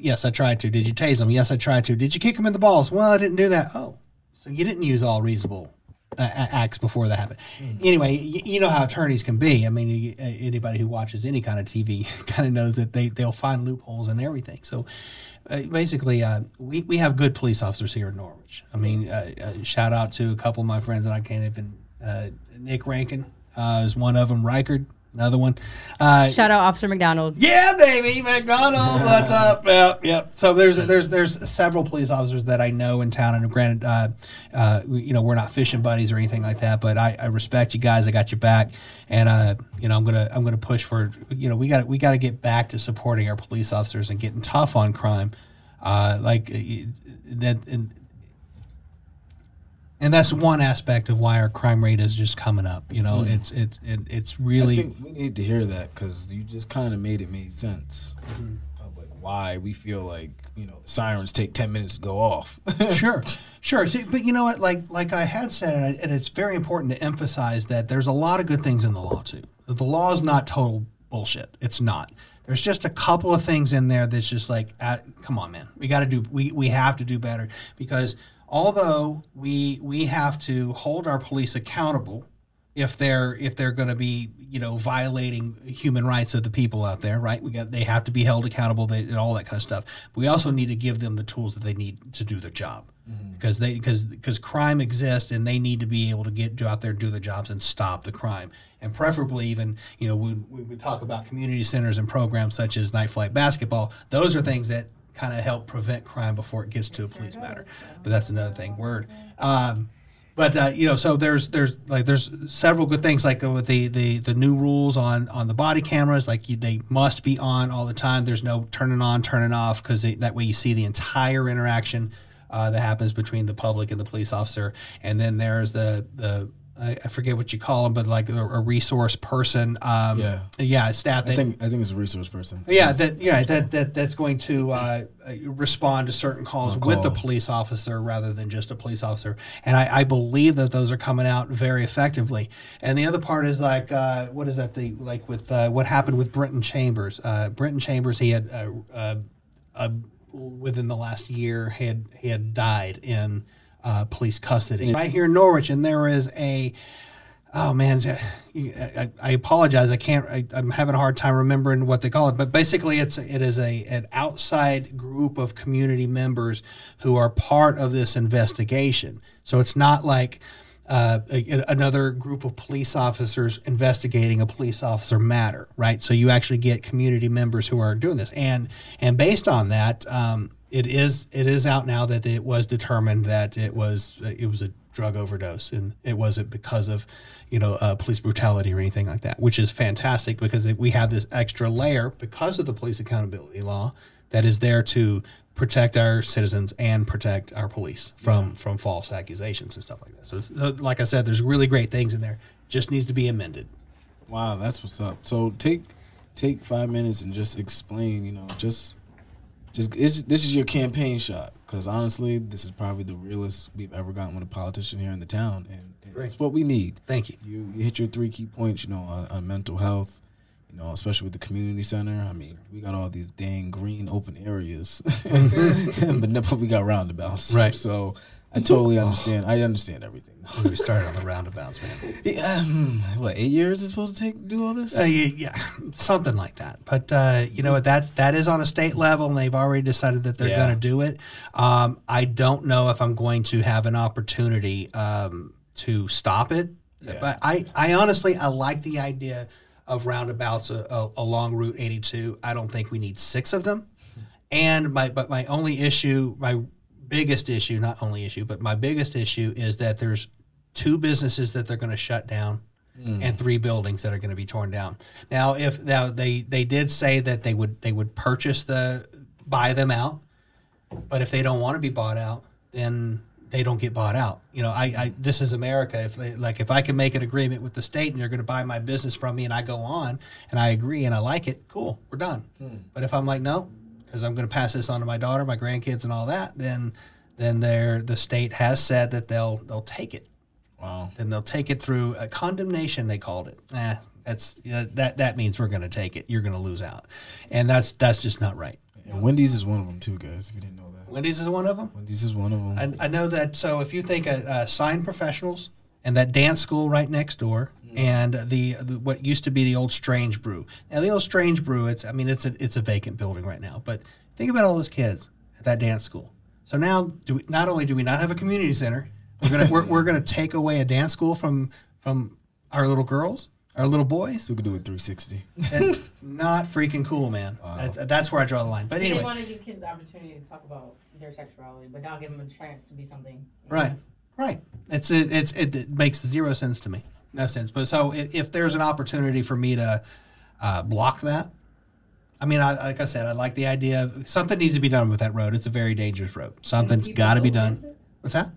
Yes, I tried to. Did you tase him? Yes, I tried to. Did you kick him in the balls? Well, I didn't do that. Oh, so you didn't use all reasonable acts before that happened. Anyway, you know how attorneys can be. I mean, anybody who watches any kind of TV kind of knows that they'll find loopholes in everything. So basically, we have good police officers here in Norwich. I mean, shout out to a couple of my friends, and I can't even, Nick Rankin is one of them, Reichard, another one. Shout out Officer McDonald. Yeah, baby, McDonald, what's up? Yep. So there's several police officers that I know in town, and granted, we're not fishing buddies or anything like that, but I respect you guys. I got your back, and I'm gonna push for, we got to get back to supporting our police officers and getting tough on crime, and that's one aspect of why our crime rate is just coming up. It's really. I think we need to hear that, because you just kind of made sense of like why we feel like the sirens take 10 minutes to go off. Sure. See, but you know what? Like I had said, and it's very important to emphasize that there's a lot of good things in the law too. The law is not total bullshit. It's not. There's just a couple of things in there that's just like, come on, man. We have to do better, because although we have to hold our police accountable if they're going to be violating human rights of the people out there, right? They have to be held accountable, and all that kind of stuff. But we also need to give them the tools that they need to do their job, because crime exists, and they need to be able to go out there and do their jobs and stop the crime. And preferably, even when we talk about community centers and programs such as Night Flight Basketball, those are things that kind of help prevent crime before it gets to a police matter. But that's another thing. So there's several good things, like with the new rules on the body cameras, like they must be on all the time. There's no turning on, turning off, because that way you see the entire interaction that happens between the public and the police officer. And then there's the I forget what you call them, but like a resource person. Staff. I think it's a resource person. That's going to respond to certain calls with the police officer rather than just a police officer. And I believe that those are coming out very effectively. And the other part is like, what is that? What happened with Brenton Chambers. Brenton Chambers, he had within the last year he had died in police custody right here in Norwich, and there is I apologize, I'm having a hard time remembering what they call it, but basically it is an outside group of community members who are part of this investigation. So it's not like another group of police officers investigating a police officer matter, right? So you actually get community members who are doing this, and based on that, it is out now that it was determined that it was a drug overdose, and it wasn't because of police brutality or anything like that, which is fantastic, because we have this extra layer because of the police accountability law that is there to protect our citizens and protect our police from false accusations and stuff like that. So like I said, there's really great things in there. Just needs to be amended. Wow, that's what's up. So take 5 minutes and just explain, this is your campaign shot, because honestly, this is probably the realest we've ever gotten with a politician here in the town, and it's what we need. Thank you. You hit your 3 key points, on mental health, especially with the community center. I mean, we got all these dang green open areas, but we got roundabouts. Right. So I totally understand. I understand everything. We started on the roundabouts, man. Yeah, what, 8 years is supposed to take to do all this? Yeah, something like that. But that is on a state level, and they've already decided that they're going to do it. I don't know if I'm going to have an opportunity to stop it. Yeah. But I honestly like the idea of roundabouts along Route 82. I don't think we need 6 of them. And my biggest issue is that there's 2 businesses that they're going to shut down and 3 buildings that are going to be torn down. Now, they did say that they would buy them out, but if they don't want to be bought out, then they don't get bought out. This is America. If I can make an agreement with the state and they're going to buy my business from me, and I go on and I agree and I like it, cool, we're done. But if I'm like, no, because I'm going to pass this on to my daughter, my grandkids, and all that, then the state has said that they'll take it. Wow. Then they'll take it through a condemnation, they called it. That means we're going to take it. You're going to lose out, and that's just not right. And Wendy's is one of them too, guys. If you didn't know that. Wendy's is one of them. Wendy's is one of them. I know that. So if you think Sign Professionals and that dance school right next door, and the what used to be the old Strange Brew. Now the old Strange Brew, it's a vacant building right now. But think about all those kids at that dance school. So now, not only do we not have a community center, we're gonna take away a dance school from our little girls, our little boys. We could do it 360. That's not freaking cool, man. Wow. That's where I draw the line. But anyway, they want to give kids the opportunity to talk about their sexuality, but not give them a chance to be something. Right. It makes zero sense to me. No sense. But so if there's an opportunity for me to block that, I mean, like I said, I like the idea of something needs to be done with that road. It's a very dangerous road. Something's got to be done. What's that?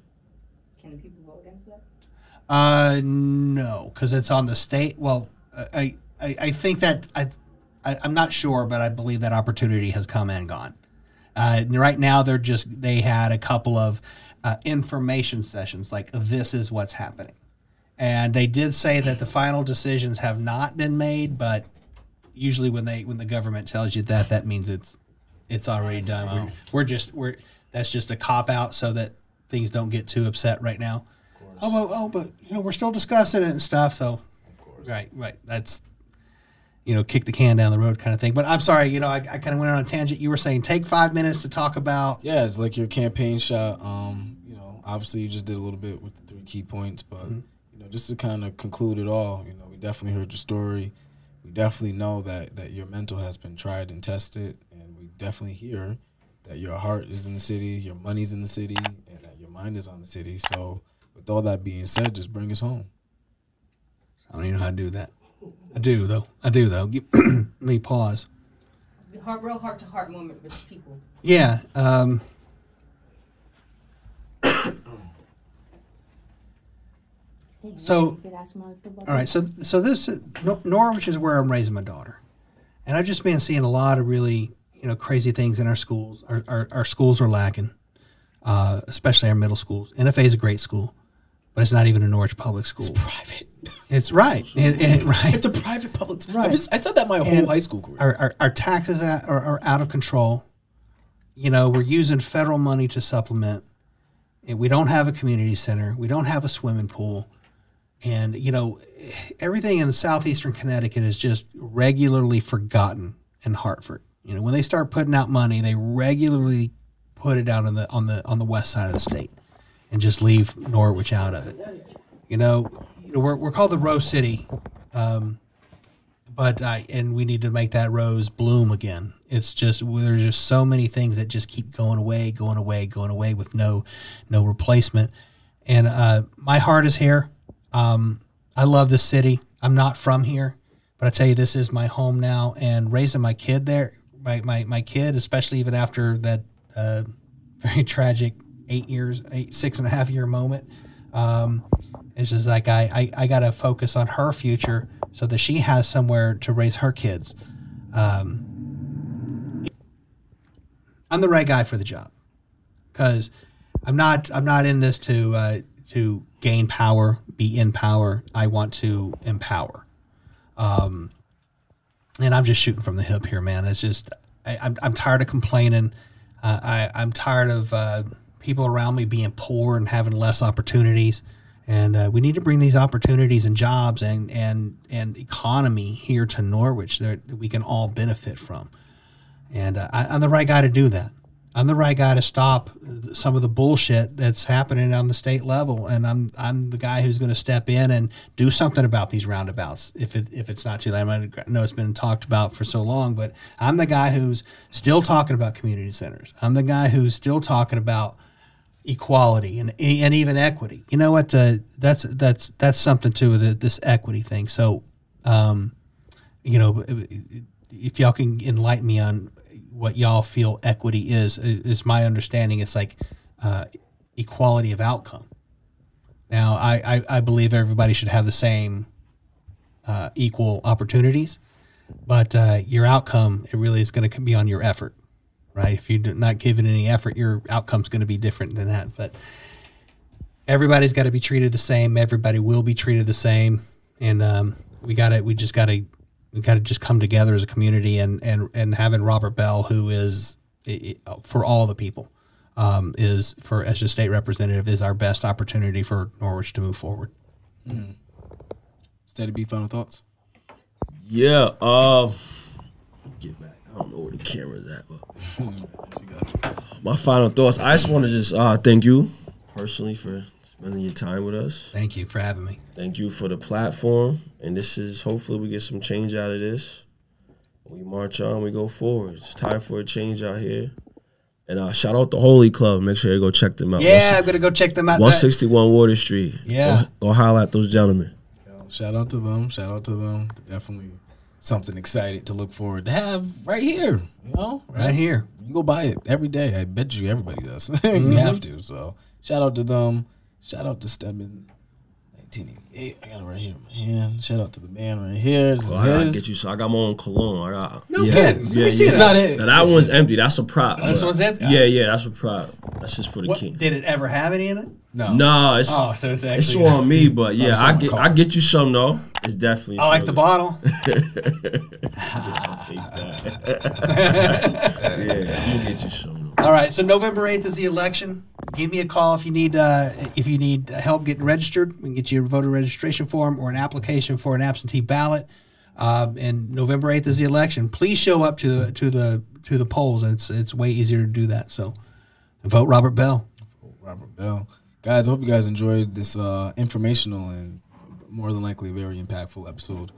Can the people vote against that? No, because it's on the state. Well, I think that I'm not sure, but I believe that opportunity has come and gone. Right now, they had a couple of information sessions, like this is what's happening. And they did say that the final decisions have not been made, but usually when the government tells you that, that means it's already done. Wow. That's just a cop out so that things don't get too upset right now. But we're still discussing it and stuff. So, of course. Right. That's kick the can down the road kind of thing. But I'm sorry, I kind of went on a tangent. You were saying take 5 minutes to talk about. Yeah, it's like your campaign shot. Obviously you just did a little bit with the 3 key points, but. Mm-hmm. Just to kind of conclude it all, we definitely heard your story. We definitely know that your mental has been tried and tested, and we definitely hear that your heart is in the city, your money's in the city, and that your mind is on the city. So with all that being said, just bring us home. I don't even know how to do that. I do, though. Let me pause. Real heart-to-heart moment with people. Yeah. So, all right. So this Norwich is where I'm raising my daughter, and I've just been seeing a lot of really crazy things in our schools. Our schools are lacking, especially our middle schools. NFA is a great school, but it's not even a Norwich public school. It's private. It's right. Right. It's a private public school. Right. I said that my whole high school career. Our taxes are out of control. We're using federal money to supplement. We don't have a community center. We don't have a swimming pool. And, everything in southeastern Connecticut is just regularly forgotten in Hartford. When they start putting out money, they regularly put it out on the west side of the state and just leave Norwich out of it. We're called the Rose City, but we need to make that rose bloom again. It's just there's just so many things that just keep going away with no replacement. And my heart is here. I love this city. I'm not from here, but I tell you, this is my home now. And raising my kid there, my kid, especially even after that very tragic 6.5 year moment, it's just like I got to focus on her future so that she has somewhere to raise her kids. I'm the right guy for the job because I'm not in this to gain power, be in power. I want to empower. And I'm just shooting from the hip here, man. It's just, I'm tired of complaining. I'm tired of people around me being poor and having less opportunities. And we need to bring these opportunities and jobs and economy here to Norwich that we can all benefit from. And I'm the right guy to do that. I'm the right guy to stop some of the bullshit that's happening on the state level, and I'm the guy who's going to step in and do something about these roundabouts. If it's not too late, I know it's been talked about for so long, but I'm the guy who's still talking about community centers. I'm the guy who's still talking about equality and even equity. You know what? That's something to this equity thing. So, if y'all can enlighten me on what y'all feel equity is my understanding. It's like equality of outcome. Now, I believe everybody should have the same equal opportunities, but your outcome, it really is going to be on your effort, right? If you're not giving any effort, your outcome's going to be different than that. But everybody's got to be treated the same. Everybody will be treated the same, and we just got to We got to just come together as a community, and having Robert Bell, who is for all the people, as your state representative, is our best opportunity for Norwich to move forward. Steady B, final thoughts? Yeah. Get back. I don't know where the camera's at, but my final thoughts. I just want to thank you personally for spending your time with us. Thank you for having me. Thank you for the platform. And this is, hopefully we get some change out of this. We march on, we go forward. It's time for a change out here. And shout out the Holy Club. Make sure you go check them out. Yeah, I'm going to go check them out. 161 Water Street. Yeah. Go holler at those gentlemen. Shout out to them. Shout out to them. Definitely something excited to look forward to have right here. You know? Right here. You go buy it every day. I bet you everybody does. You have to. So shout out to them. Shout out to Stedman 1988. I got it right here in my hand. Shout out to the man right here. This is I gotta his. get you. So I got my own cologne. No kidding. Let me see It's that. not it. Now that one's empty. That's a prop. This one's empty? Yeah, that's a prop. That's just for the king. Did it ever have any in it? No. No, it's So it's it's actually. on me, but yeah, it's I on get call. I get you some though. It's definitely. I like the bottle. I'll take that. Yeah, I'm gonna get you some. All right, so November 8th is the election. Give me a call if you need help getting registered. We can get you a voter registration form or an application for an absentee ballot. And November 8th is the election. Please show up to the polls. It's way easier to do that. So vote Robert Bell. Robert Bell. Guys, I hope you guys enjoyed this informational and more than likely very impactful episode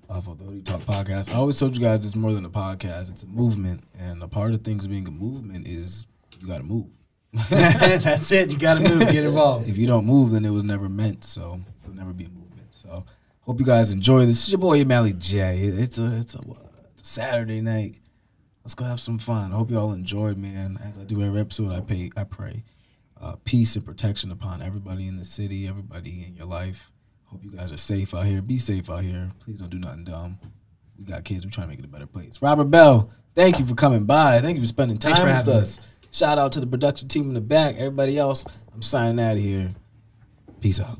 of the Hoodie Talk podcast. I always told you guys it's more than a podcast. It's a movement. And a part of things being a movement is you got to move. That's it. You got to move. Get involved. If you don't move, then it was never meant. So it'll never be a movement. So hope you guys enjoy this. This is your boy Mally J. It's a Saturday night. Let's go have some fun. I hope you all enjoyed, man. As I do every episode, I pray peace and protection upon everybody in the city, everybody in your life. Hope you guys are safe out here. Be safe out here. Please don't do nothing dumb. We got kids. We're trying to make it a better place. Robert Bell, thank you for coming by. Thank you for spending time with us. Shout out to the production team in the back. Everybody else, I'm signing out of here. Peace out.